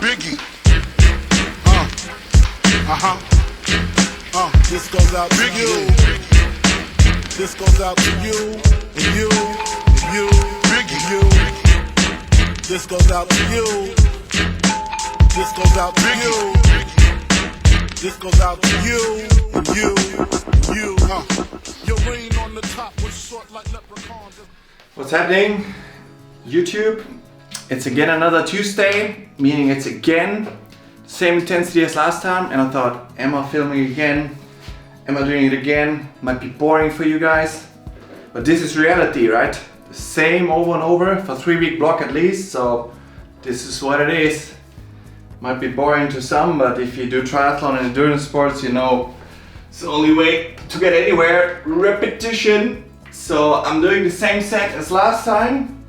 Biggie. This goes out to you. This goes out to you, and you, and you, Biggie, and you. This goes out to you. This goes out to you. This goes out to you, and you, and you. Your reign on the top was short like leprechauns. What's happening? YouTube. It's again another Tuesday, meaning it's again same intensity as last time, and I thought, am I filming again? Am I doing it again? Might be boring for you guys, but this is reality, right? The same over and over for 3-week block at least, so this is what it is. Might be boring to some, but if you do triathlon and endurance sports, you know it's the only way to get anywhere, repetition. So I'm doing the same set as last time.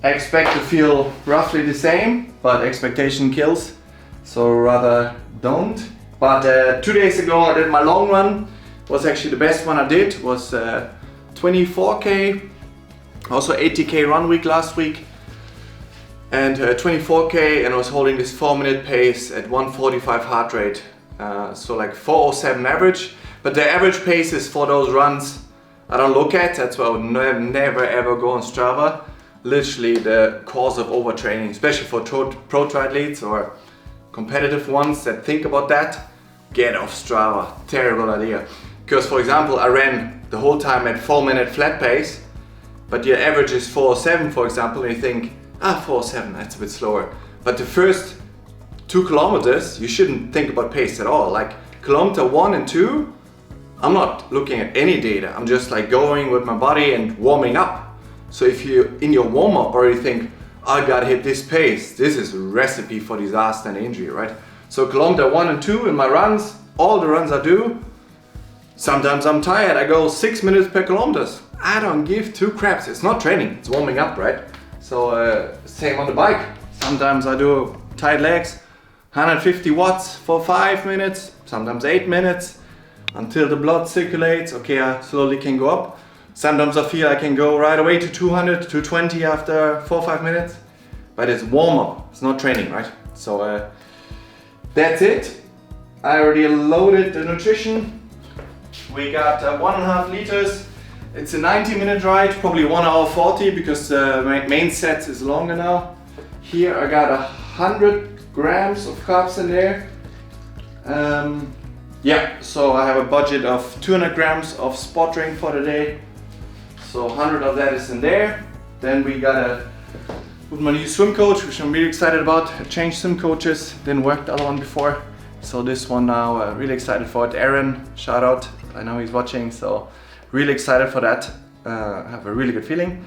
I expect to feel roughly the same, but expectation kills, so rather don't. But 2 days ago I did my long run. Was actually the best one I did, was 24k, also 80k run week last week, and 24k, and I was holding this 4-minute pace at 145 heart rate, so like 407 average. But the average pace is for those runs I don't look at, that's why I would never ever go on Strava. Literally the cause of overtraining, especially for pro triathletes or competitive ones that think about that. Get off Strava, terrible idea. Because for example, I ran the whole time at 4-minute flat pace, but your average is 407 for example, and you think, 407, that's a bit slower. But the first 2 kilometers, you shouldn't think about pace at all. Like kilometer 1 and 2, I'm not looking at any data. I'm just like going with my body and warming up. So if you in your warm-up already think, I gotta hit this pace, this is a recipe for disaster and injury, right? So kilometer 1 and 2 in my runs, all the runs I do, sometimes I'm tired, I go 6 minutes per kilometers. I don't give 2 craps, it's not training, it's warming up, right? So same on the bike. Sometimes I do tight legs, 150 watts for 5 minutes, sometimes 8 minutes, until the blood circulates. Okay, I slowly can go up. Sometimes I feel I can go right away to 200, 220 after 4 or 5 minutes. But it's warm up, it's not training, right? So that's it. I already loaded the nutrition. We got 1.5 liters. It's a 90-minute ride, probably 1 hour 40 because the main set is longer now. Here I got 100 grams of carbs in there. Yeah, so I have a budget of 200 grams of sport drink for the day. So 100 of that is in there. Then we got with my new swim coach, which I'm really excited about. I changed swim coaches, didn't work the other one before. So this one now, really excited for it. Aaron, shout out, I know he's watching, so really excited for that. I have a really good feeling.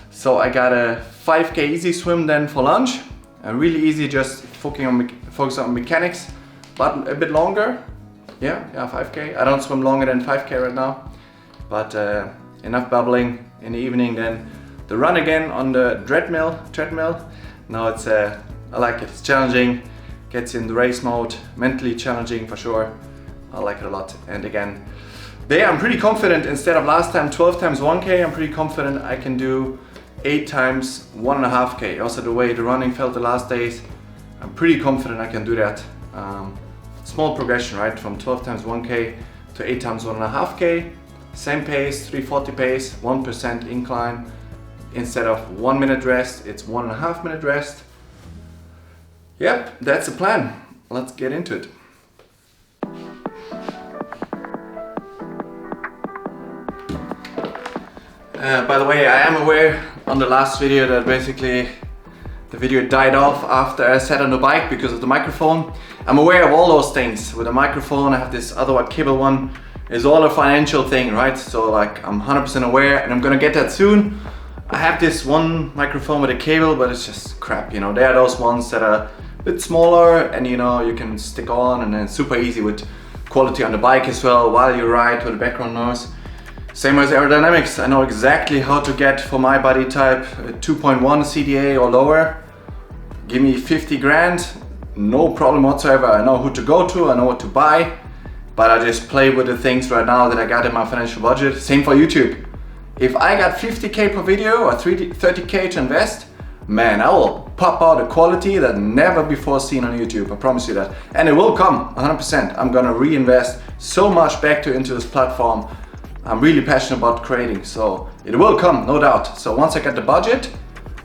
So I got a 5k easy swim then for lunch. Really easy, just focus on mechanics, but a bit longer. Yeah, 5k. I don't swim longer than 5k right now, but enough babbling in the evening. Then the run again on the treadmill. Now it's I like it. It's challenging, gets you in the race mode, mentally challenging for sure. I like it a lot. And again, there I'm pretty confident. Instead of last time 12 times 1k, I'm pretty confident I can do 8 times 1.5k. Also the way the running felt the last days, I'm pretty confident I can do that. Small progression, right? From 12 times 1k to 8 times 1.5k. Same pace, 340 pace, 1% incline. Instead of 1 minute rest, it's 1.5 minute rest. Yep, that's the plan. Let's get into it. By the way, I am aware on the last video that basically the video died off after I sat on the bike because of the microphone. I'm aware of all those things. With the microphone, I have this other cable one. It's all a financial thing, right? So like I'm 100% aware, and I'm gonna get that soon. I have this one microphone with a cable, but it's just crap, you know. There are those ones that are a bit smaller and you know, you can stick on, and then super easy with quality on the bike as well while you ride with the background noise. Same as aerodynamics. I know exactly how to get for my body type a 2.1 CDA or lower. Give me 50 grand, no problem whatsoever. I know who to go to, I know what to buy, but I just play with the things right now that I got in my financial budget. Same for YouTube. If I got 50k per video or 30k to invest, man, I will pop out a quality that never before seen on YouTube. I promise you that. And it will come 100%. I'm gonna reinvest so much back into this platform. I'm really passionate about creating, so it will come, no doubt. So once I get the budget,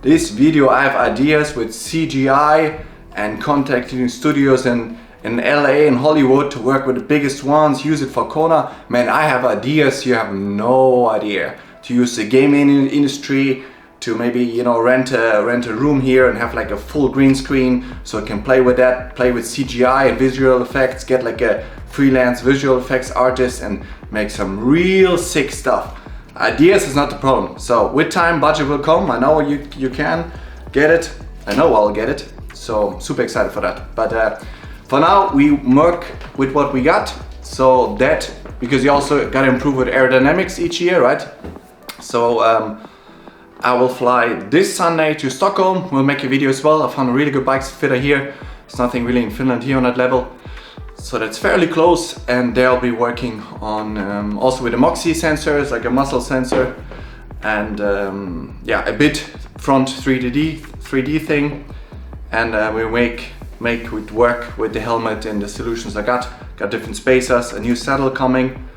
this video, I have ideas with CGI and contacting studios in LA and Hollywood to work with the biggest ones, use it for Kona. Man, I have ideas you have no idea. To use the gaming industry, to maybe, you know, rent a room here and have like a full green screen so I can play with that, play with CGI and visual effects, get like a freelance visual effects artist and make some real sick stuff. Ideas is not the problem. So with time, budget will come. I know you can get it. I know I'll get it. So super excited for that. But for now, we work with what we got. So that, because you also got to improve with aerodynamics each year, right? So I will fly this Sunday to Stockholm. We'll make a video as well. I found a really good bike fitter here. There's nothing really in Finland here on that level. So that's fairly close, and they'll be working on also with the Moxie sensors, like a muscle sensor, and yeah, a bit front 3D thing, and we make it work with the helmet and the solutions I got different spacers, a new saddle coming,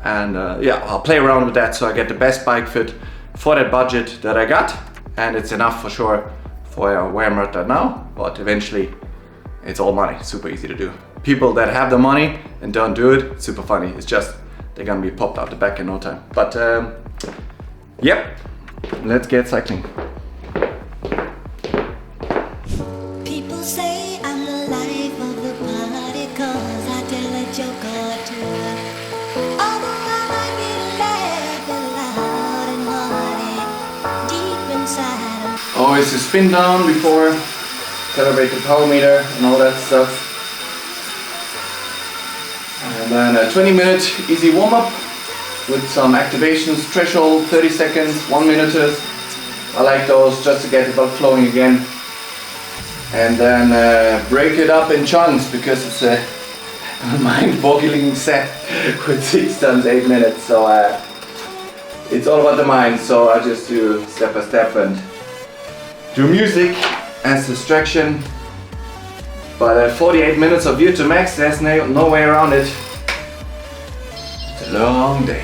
and yeah, I'll play around with that so I get the best bike fit for that budget that I got, and it's enough for sure for where I'm at right now, but eventually it's all money, super easy to do. People that have the money and don't do it, it's super funny. It's just, they're gonna be popped out the back in no time. But yep, let's get cycling. People say I'm the life of the party 'cause I tell a joke or two. Although I might be laughing loud and hearty, deep inside Always a spin down before, calibrate the power meter and all that stuff. And then a 20-minute easy warm-up with some activations, threshold, 30 seconds, 1 minute. I like those just to get the blood flowing again. And then break it up in chunks because it's a mind-boggling set with 6 times 8 minutes. So it's all about the mind. So I just do step by step and do music as distraction. But 48 minutes of VO2 max, there's no way around it. It's a long day.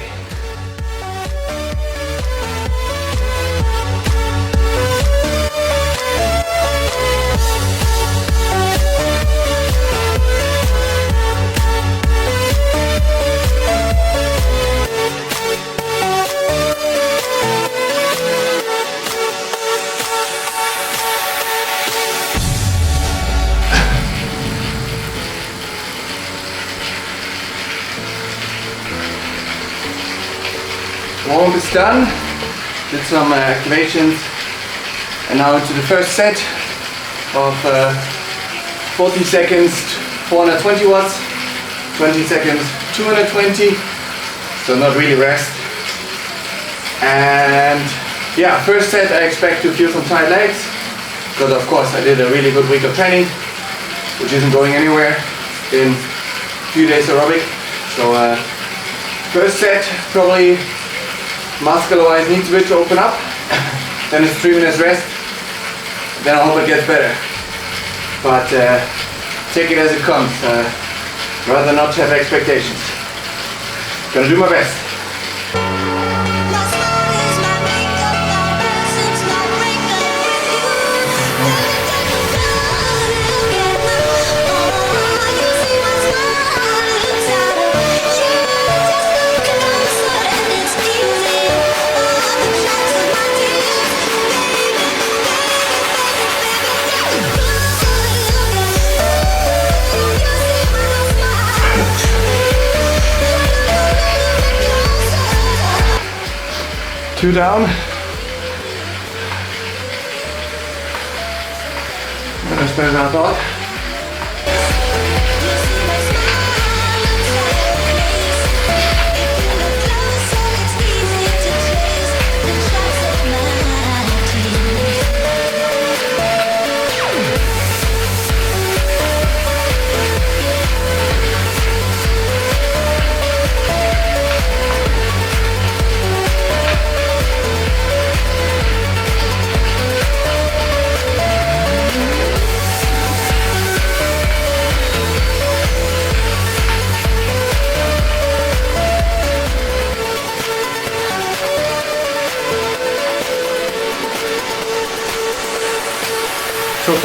Warm is done, did some activations, and now into the first set of 40 seconds, 420 watts, 20 seconds, 220, so not really rest. And yeah, first set I expect to feel some tight legs, because of course I did a really good week of training, which isn't going anywhere in a few days aerobic. So first set probably muscular-wise needs a bit to open up, then it's 3 minutes rest, then I hope it gets better. But take it as it comes, rather not have expectations. Gonna do my best. my smile is my makeup, my presence, my breakup with you. You see my smile inside of you. Just look closer and it's easy. The drops of my tears, baby, Two down. That's better than I thought.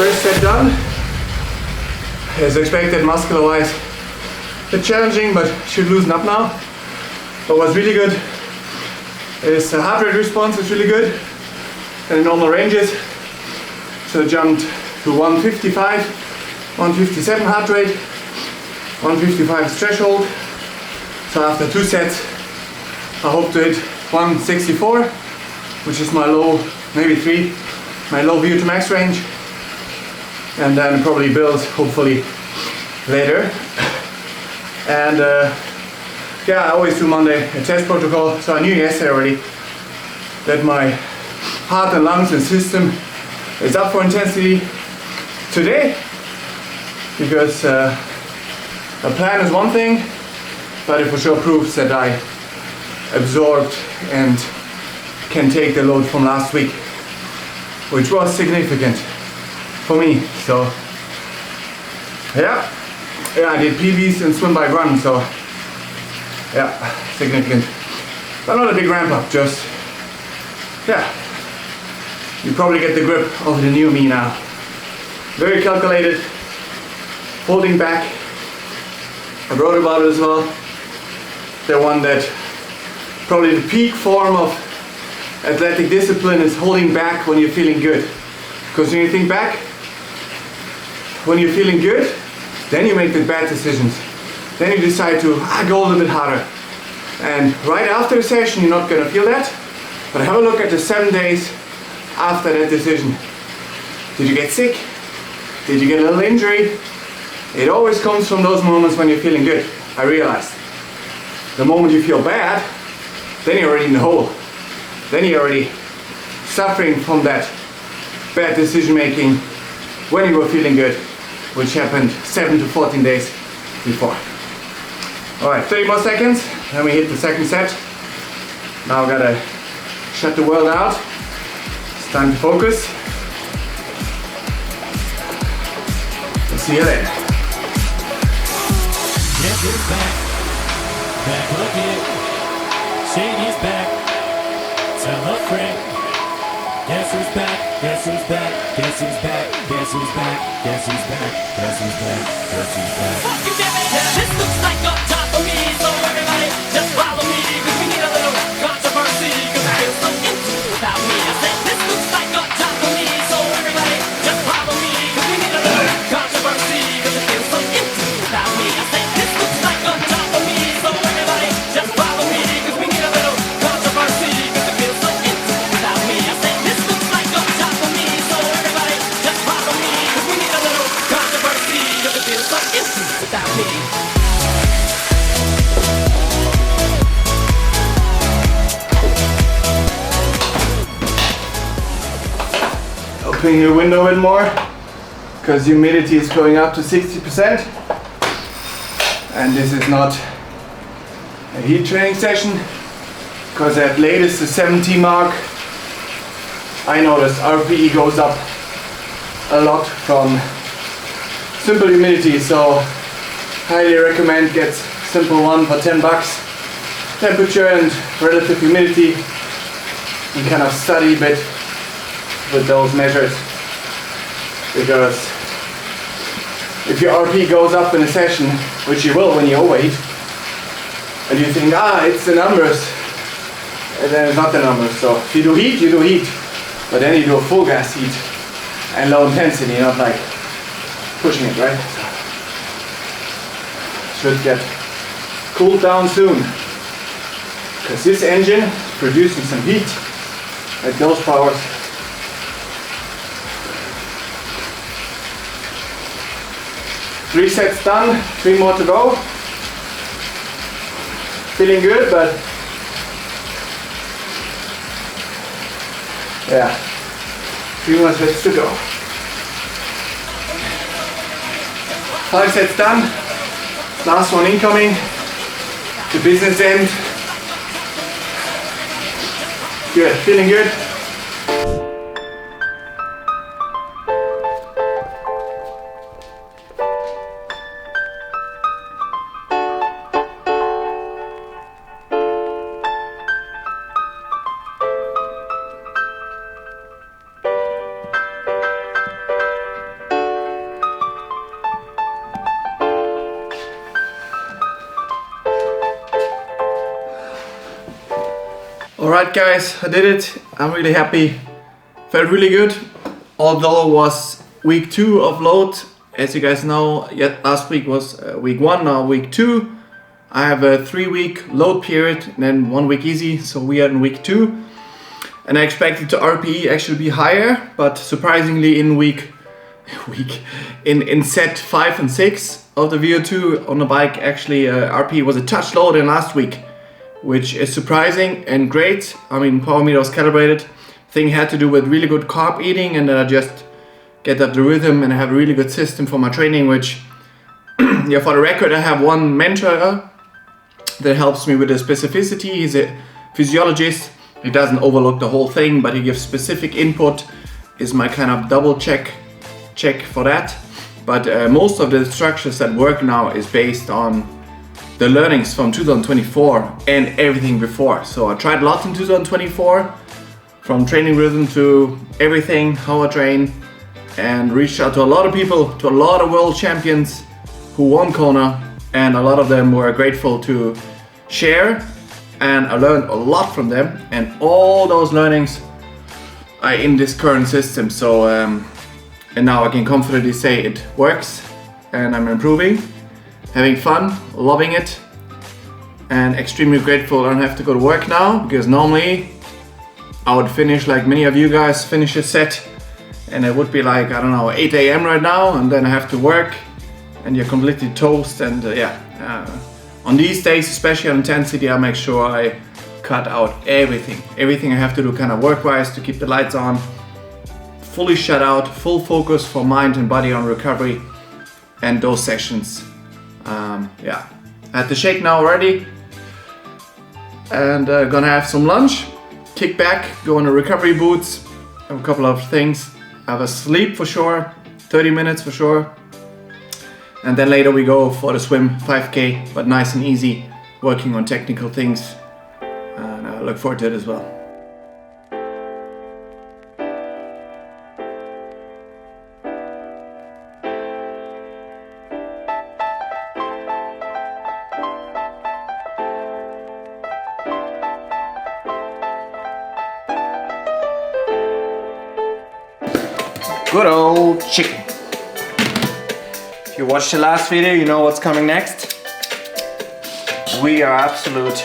first set done. As expected, muscular wise, a bit challenging, but should loosen up now. But what's really good is the heart rate response is really good and in normal ranges. So I jumped to 155, 157 heart rate, 155 is threshold. So after 2 sets, I hope to hit 164, which is my low, maybe 3, my low VO2 max range. And then probably build, hopefully, later. And yeah, I always do Monday a test protocol. So I knew yesterday already that my heart and lungs and system is up for intensity today, because a plan is one thing, but it for sure proves that I absorbed and can take the load from last week, which was significant for me. So yeah, I did PBs and swim by run, so yeah, significant, but not a big ramp up, just yeah, you probably get the grip of the new me now. Very calculated, holding back. I wrote about it as well. The one that probably the peak form of athletic discipline is holding back when you're feeling good. Because when you think back, when you're feeling good, then you make the bad decisions. Then you decide to go a little bit harder. And right after the session, you're not going to feel that. But have a look at the 7 days after that decision. Did you get sick? Did you get a little injury? It always comes from those moments when you're feeling good. I realized. The moment you feel bad, then you're already in the hole. Then you're already suffering from that bad decision making when you were feeling good, which happened 7 to 14 days before. Alright, 30 more seconds, then we hit the second set. Now I've got to shut the world out. It's time to focus. We'll see you later. Guess who's back? Back again. Shady's back. Tell a friend. Guess who's back? Guess who's back? Guess who's back? Guess who's back? Guess who's back? Guess who's back? Guess who's back? Fucking damn it! Yeah, this looks like a job for me, so everybody just follow me, 'cause we need a little controversy, 'cause I feel so empty without me. I said this looks like a job for me, so everybody just follow me, 'cause we need a little controversy, 'cause it feels so empty without me. I said this looks like a job for me, so everybody just follow me, 'cause we need a little controversy, 'cause it feels so empty without me. I said this looks like a job for me, so everybody just follow me, 'cause we need a little controversy, 'cause it feels so empty without me. Opening your window a bit more, because humidity is going up to 60%. And this is not a heat training session, because at latest the 70 mark, I noticed RPE goes up a lot from simple humidity, so highly recommend get simple one for $10. Temperature and relative humidity, and kind of study a bit with those measures, because if your RP goes up in a session, which you will when you overheat, and you think, it's the numbers, and then it's not the numbers. So if you do heat, you do heat, but then you do a full gas heat and low intensity, not like pushing it, right? So should get cooled down soon, because this engine is producing some heat at those powers. 3 sets done, 3 more to go. Feeling good, but yeah, 3 more sets to go. 5 sets done, last one incoming, the business end. Good, feeling good. Alright guys, I did it. I'm really happy. Felt really good. Although it was week 2 of load. As you guys know, yet last week was week 1, now week 2. I have a 3-week load period and then 1 week easy, so we are in week 2. And I expected the RPE actually be higher, but surprisingly in in set 5 and 6 of the VO2 on the bike, actually RPE was a touch lower than last week, which is surprising and great. I mean, power meter was calibrated. Thing had to do with really good carb eating, and then I just get up the rhythm and I have a really good system for my training, which yeah, for the record, I have one mentor that helps me with the specificity. He's a physiologist. He doesn't overlook the whole thing, but he gives specific input, is my kind of double check for that. But most of the structures that work now is based on the learnings from 2024 and everything before. So I tried a lot in 2024, from training rhythm to everything, how I train, and reached out to a lot of people, to a lot of world champions who won Kona, and a lot of them were grateful to share, and I learned a lot from them, and all those learnings are in this current system. So and now I can confidently say it works, and I'm improving, having fun, loving it, and extremely grateful I don't have to go to work now, because normally I would finish like many of you guys finish a set and it would be like, I don't know, 8 a.m. right now, and then I have to work and you're completely toast. And on these days, especially on intensity, I make sure I cut out everything I have to do kind of work-wise to keep the lights on, fully shut out, full focus for mind and body on recovery and those sessions. I had the shake now already, and gonna have some lunch, kick back, go on the recovery boots, have a couple of things, have a sleep for sure, 30 minutes for sure, and then later we go for the swim, 5k, but nice and easy, working on technical things, and I look forward to it as well. Good old chicken. If you watched the last video, you know what's coming next. We are absolute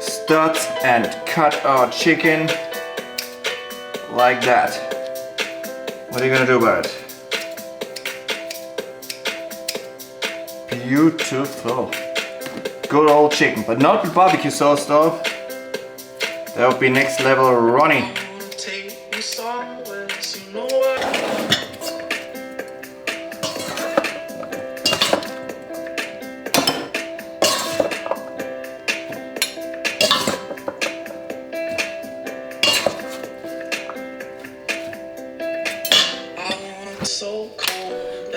studs and cut our chicken like that. What are you gonna do about it? Beautiful. Good old chicken, but not with barbecue sauce though. That would be next level runny.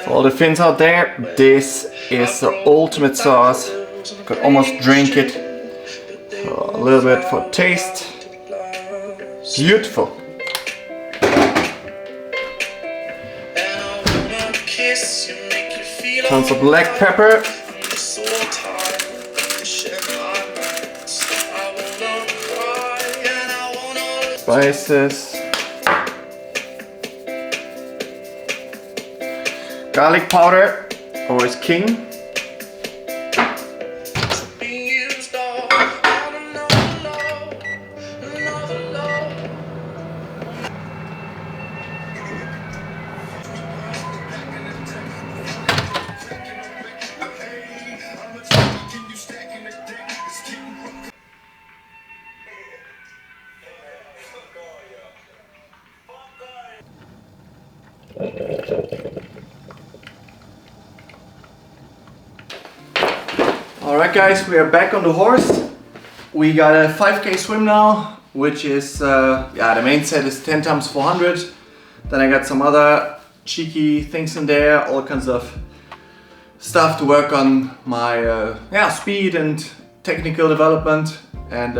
For all the Finns out there, this is the ultimate sauce. You could almost drink it. So a little bit for taste. Beautiful. Tons of black pepper. Spices. Garlic powder, always king. Alright guys, we are back on the horse. We got a 5k swim now, which is, the main set is 10 times 400. Then I got some other cheeky things in there, all kinds of stuff to work on my speed and technical development. And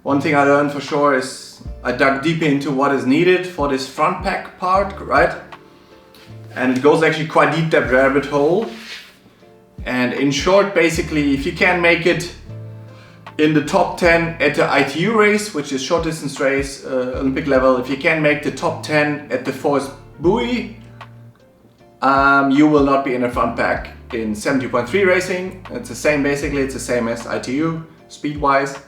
one thing I learned for sure is I dug deep into what is needed for this front pack part, right? And it goes actually quite deep, that rabbit hole. And in short, basically, if you can make it in the top 10 at the ITU race, which is short distance race, Olympic level. If you can make the top 10 at the forced buoy, you will not be in the front pack in 70.3 racing. It's the same, basically, it's the same as ITU speed-wise,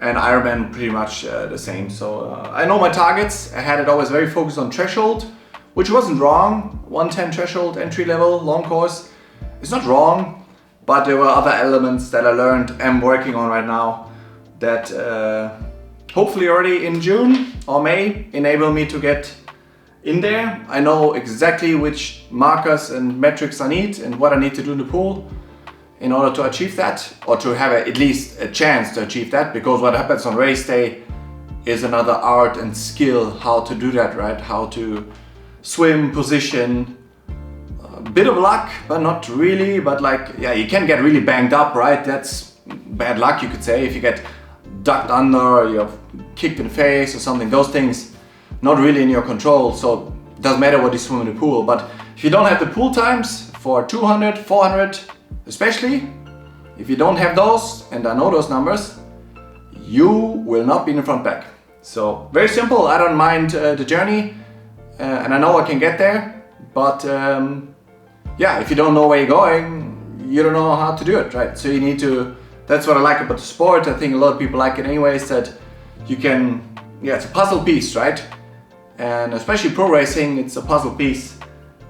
and Ironman pretty much the same. So I know my targets. I had it always very focused on threshold, which wasn't wrong. 110 threshold, entry level, long course. It's not wrong, but there were other elements that I learned and working on right now that hopefully already in June or May enable me to get in there. I know exactly which markers and metrics I need and what I need to do in the pool in order to achieve that, or to have at least a chance to achieve that, because what happens on race day is another art and skill how to do that, right? How to swim, position, a bit of luck, but not really, but like, yeah, you can get really banged up, right? That's bad luck, you could say, if you get ducked under or you're kicked in the face or something. Those things not really in your control, so it doesn't matter what you swim in the pool. But if you don't have the pool times for 200, 400, especially, if you don't have those, and I know those numbers, you will not be in the front pack. So very simple, I don't mind the journey, and I know I can get there, but yeah, if you don't know where you're going, you don't know how to do it, right? So you need to, that's what I like about the sport. I think a lot of people like it anyways, that you can, yeah, it's a puzzle piece, right? And especially pro racing, it's a puzzle piece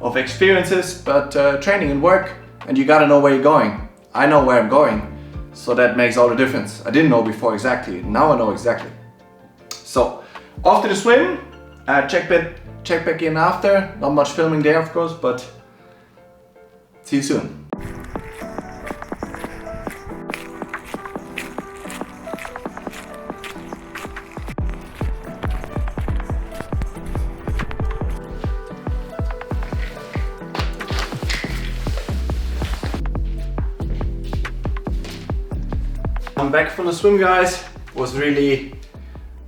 of experiences, but training and work, and you gotta know where you're going. I know where I'm going, so that makes all the difference. I didn't know before exactly, now I know exactly. So after the swim, check back in after. Not much filming there, of course, but see you soon. I'm back from the swim, guys. It was really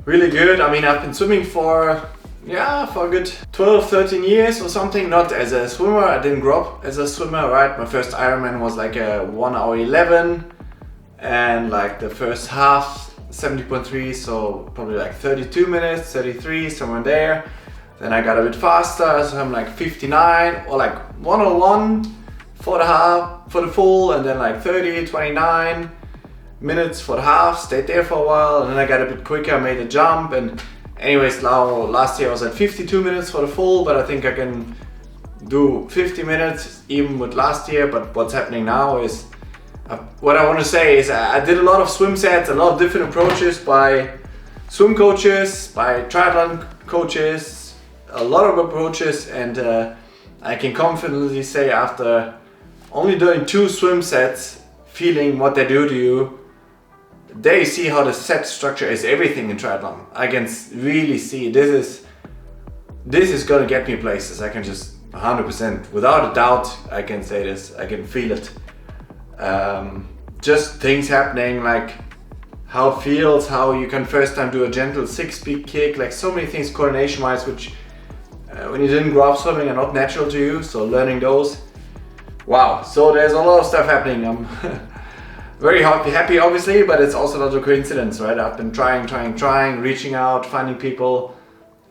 good. I mean, I've been swimming for a good 12, 13 years or something. Not as a swimmer, I didn't grow up as a swimmer, right? My first Ironman was like a 1 hour 11, and like the first half 70.3, so probably like 32 minutes, 33, somewhere there. Then I got a bit faster, so I'm like 59 or like 101 for the half, for the full, and then like 30, 29 minutes for the half, stayed there for a while, and then I got a bit quicker, made a jump, and anyways, now last year I was at 52 minutes for the full, but I think I can do 50 minutes even with last year. But what's happening now is, what I want to say is I did a lot of swim sets, a lot of different approaches by swim coaches, by triathlon coaches, a lot of approaches, and I can confidently say after only doing 2 swim sets, feeling what they do to you, they see how the set structure is everything in triathlon. I can really see this is gonna get me places. I can just 100%, without a doubt, I can say this. I can feel it. Just things happening, like how it feels, how you can first time do a gentle 6-speed kick, like so many things coordination-wise, which when you didn't grow up swimming are not natural to you. So learning those, wow. So there's a lot of stuff happening. I'm very happy obviously, but it's also not a coincidence, right? I've been trying, reaching out, finding people,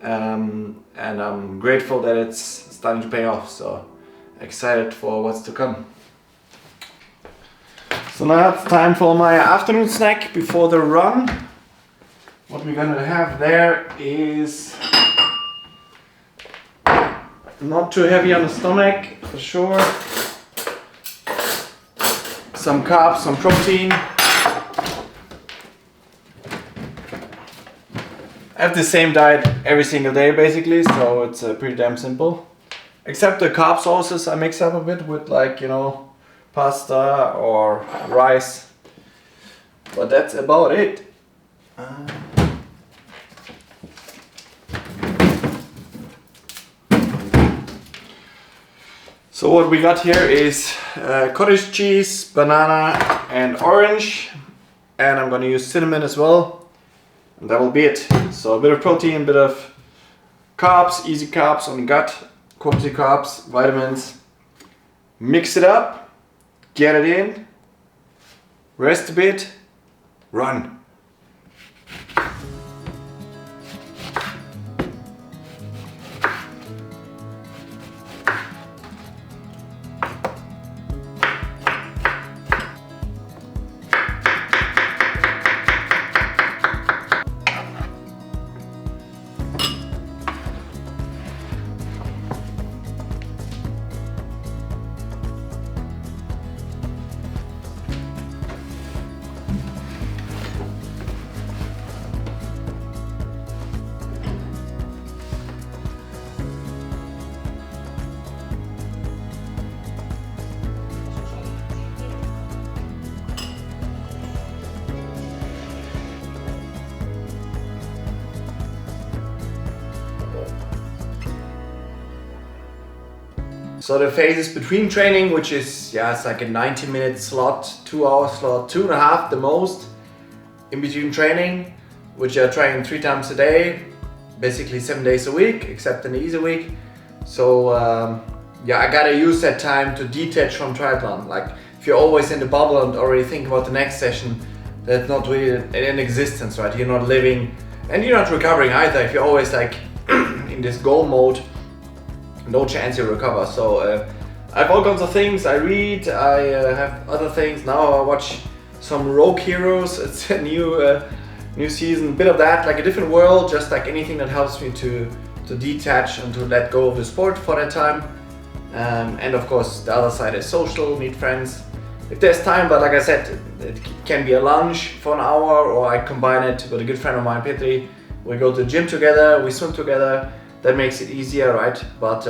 and I'm grateful that it's starting to pay off. So excited for what's to come. So now it's time for my afternoon snack before the run. What we're gonna have there is not too heavy on the stomach, for sure. Some carbs, some protein. I have the same diet every single day basically, so it's pretty damn simple. Except the carb sources I mix up a bit with, like, you know, pasta or rice. But that's about it. So what we got here is cottage cheese, banana and orange, and I'm gonna use cinnamon as well, and that will be it. So a bit of protein, a bit of carbs, easy carbs on the gut, quality carbs, vitamins. Mix it up, get it in, rest a bit, run. So the phases between training, which is, it's like a 90-minute slot, 2-hour slot, 2.5 the most in between training, which I train 3 times a day, basically 7 days a week, except an easy week. So I gotta use that time to detach from triathlon. Like if you're always in the bubble and already think about the next session, that's not really in existence, right? You're not living and you're not recovering either. If you're always like in this goal mode, no chance you recover. So I have all kinds of things. I read, I have other things. Now I watch some Rogue Heroes. It's a new season, bit of that, like a different world, just like anything that helps me to detach and to let go of the sport for that time. And of course the other side is social, meet friends if there's time, but like I said, it can be a lunch for an hour, or I combine it with a good friend of mine, Petri. We go to the gym together, we swim together. That makes it easier, right? But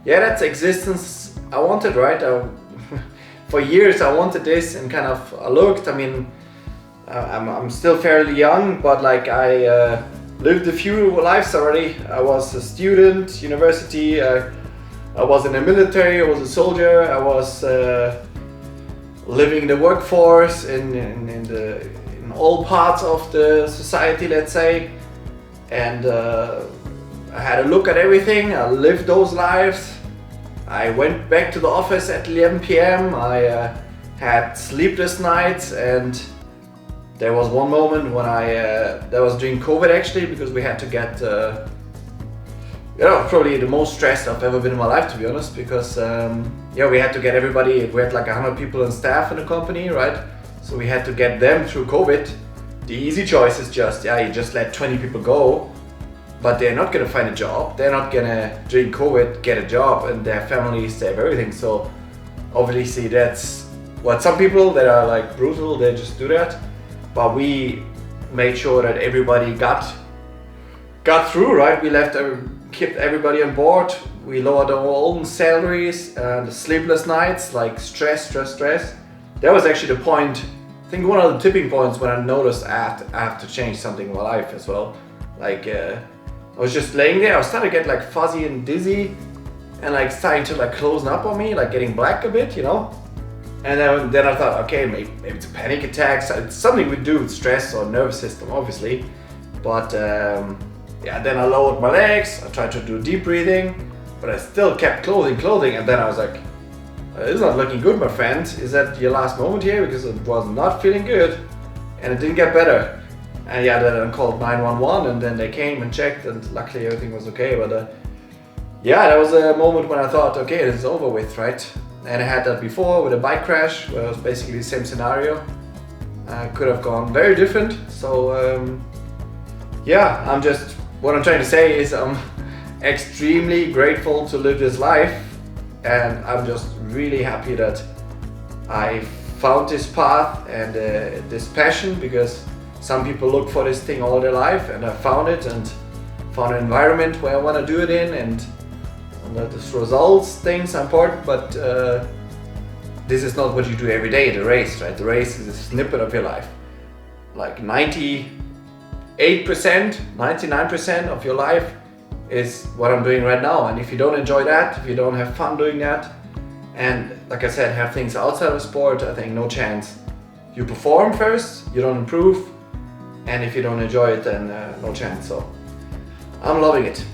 that's existence I wanted, right? For years I wanted this, and kind of I looked. I mean, I'm still fairly young, but like I lived a few lives already. I was a student, university. I was in the military. I was a soldier. I was living the workforce in all parts of the society, let's say, and. I had a look at everything, I lived those lives. I went back to the office at 11 p.m. I had sleepless nights, and there was one moment when that was during COVID actually, because we had to get, probably the most stressed I've ever been in my life, to be honest, because we had to get everybody, we had like 100 people on staff in the company, right? So we had to get them through COVID. The easy choice is just, you just let 20 people go. But they're not gonna find a job. They're not gonna, during COVID, get a job, and their families, they have everything. So obviously that's what some people that are like brutal, they just do that. But we made sure that everybody got through, right? We kept everybody on board. We lowered our own salaries, the sleepless nights, like stress. That was actually the point, I think one of the tipping points when I noticed I have to change something in my life as well. Like, I was just laying there, I was starting to get like fuzzy and dizzy and like starting to like closing up on me, like getting black a bit, you know? And then I thought, okay, maybe it's a panic attack. So it's something we do with stress or nervous system, obviously. But then I lowered my legs, I tried to do deep breathing, but I still kept closing. And then I was like, it's not looking good, my friend. Is that your last moment here? Because it was not feeling good and it didn't get better. And then I called 911, and then they came and checked, and luckily everything was okay. But that was a moment when I thought, okay, this is over with, right? And I had that before with a bike crash, where it was basically the same scenario. Could have gone very different. So what I'm trying to say is I'm extremely grateful to live this life, and I'm just really happy that I found this path and this passion, because some people look for this thing all their life, and I found it and found an environment where I want to do it in, and the results things are important, but this is not what you do every day, the race, right? The race is a snippet of your life. Like 98%, 99% of your life is what I'm doing right now, and if you don't enjoy that, if you don't have fun doing that, and like I said, have things outside of sport, I think no chance. You perform first, you don't improve, and if you don't enjoy it, then no chance. So I'm loving it.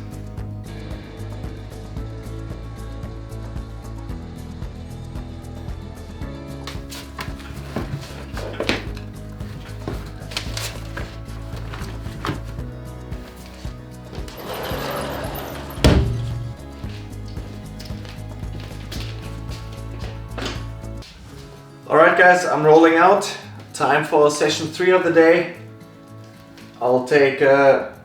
Alright guys, I'm rolling out. Time for session 3 of the day. I'll take a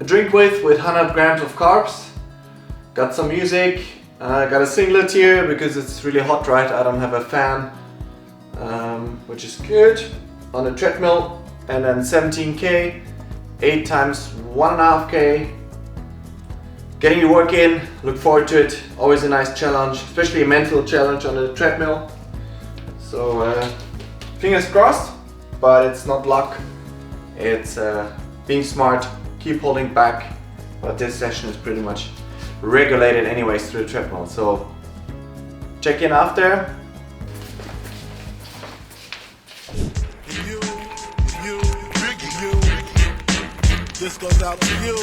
drink with 100 grams of carbs. Got some music. Got a singlet here because it's really hot, right? I don't have a fan, which is good. On the treadmill, and then 17k, 8 times 1.5k. Getting the work in, look forward to it. Always a nice challenge, especially a mental challenge on the treadmill. So fingers crossed, but it's not luck. It's being smart, keep holding back. But this session is pretty much regulated anyways through the treadmill. So check in after. This goes out to you.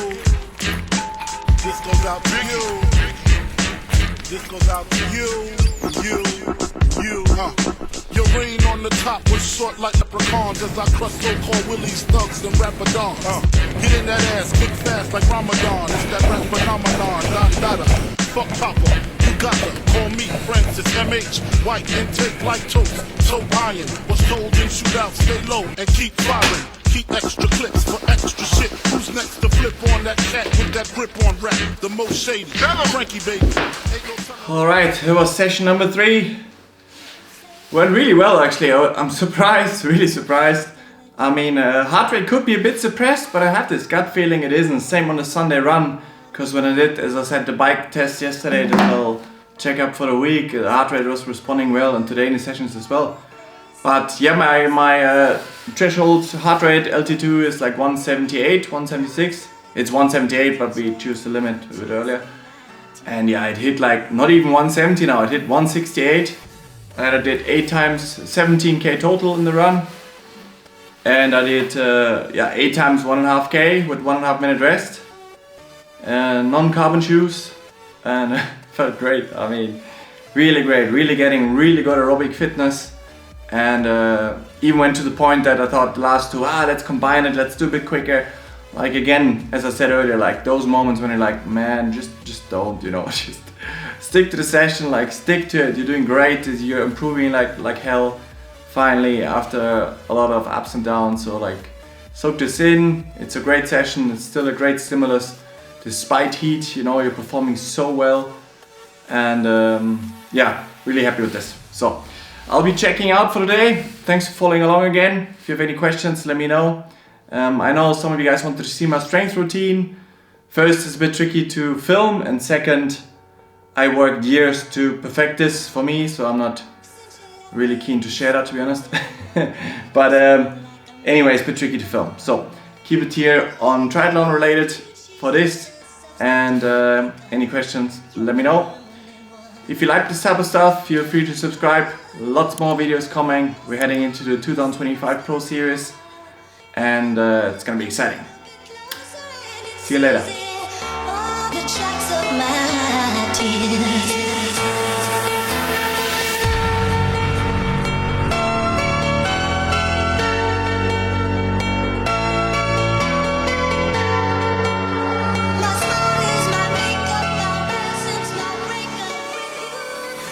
This goes out to you. This goes out to you. Your reign on the top was short like leprechauns as I crush so-called willies, thugs, and rapadons. Get in that ass, kick fast like Ramadan. It's that rap phenomenon, nada. Fuck Papa, you gotta call me Francis M.H. White intake like toast, so iron. Was told in shootouts, stay low and keep firing. Keep extra clips for extra shit. Who's next to flip on that cat with that grip on rap? The most shady, Frankie baby. Alright, it was session number 3. Went really well actually. I'm surprised, really surprised. I mean, heart rate could be a bit suppressed, but I had this gut feeling it isn't. Same on the Sunday run, because when I did, as I said, the bike test yesterday, the little check-up for the week, the heart rate was responding well, and today in the sessions as well. But yeah, my threshold heart rate LT2 is like 178, 176. It's 178, but we choose the limit a bit earlier. And yeah, it hit like not even 170 now, it hit 168. And I did 8 times 17k total in the run. And I did 8 times 1.5k with 1.5 minute rest. Non-carbon shoes. And felt great. I mean, really great. Really getting really good aerobic fitness. And even went to the point that I thought the last 2, let's combine it, let's do a bit quicker. Like again, as I said earlier, like those moments when you're like, man, just don't, just stick to the session, like stick to it. You're doing great, you're improving like hell. Finally, after a lot of ups and downs, so like soak this in. It's a great session. It's still a great stimulus, despite heat. You're performing so well, and yeah, really happy with this. So I'll be checking out for today. Thanks for following along again. If you have any questions, let me know. I know some of you guys wanted to see my strength routine. First, it's a bit tricky to film, and second, I worked years to perfect this for me, so I'm not really keen to share that, to be honest. But anyway, it's a bit tricky to film. So keep it here on triathlon related for this, and any questions, let me know. If you like this type of stuff, feel free to subscribe. Lots more videos coming. We're heading into the 2025 Pro Series, and it's gonna be exciting. See you later.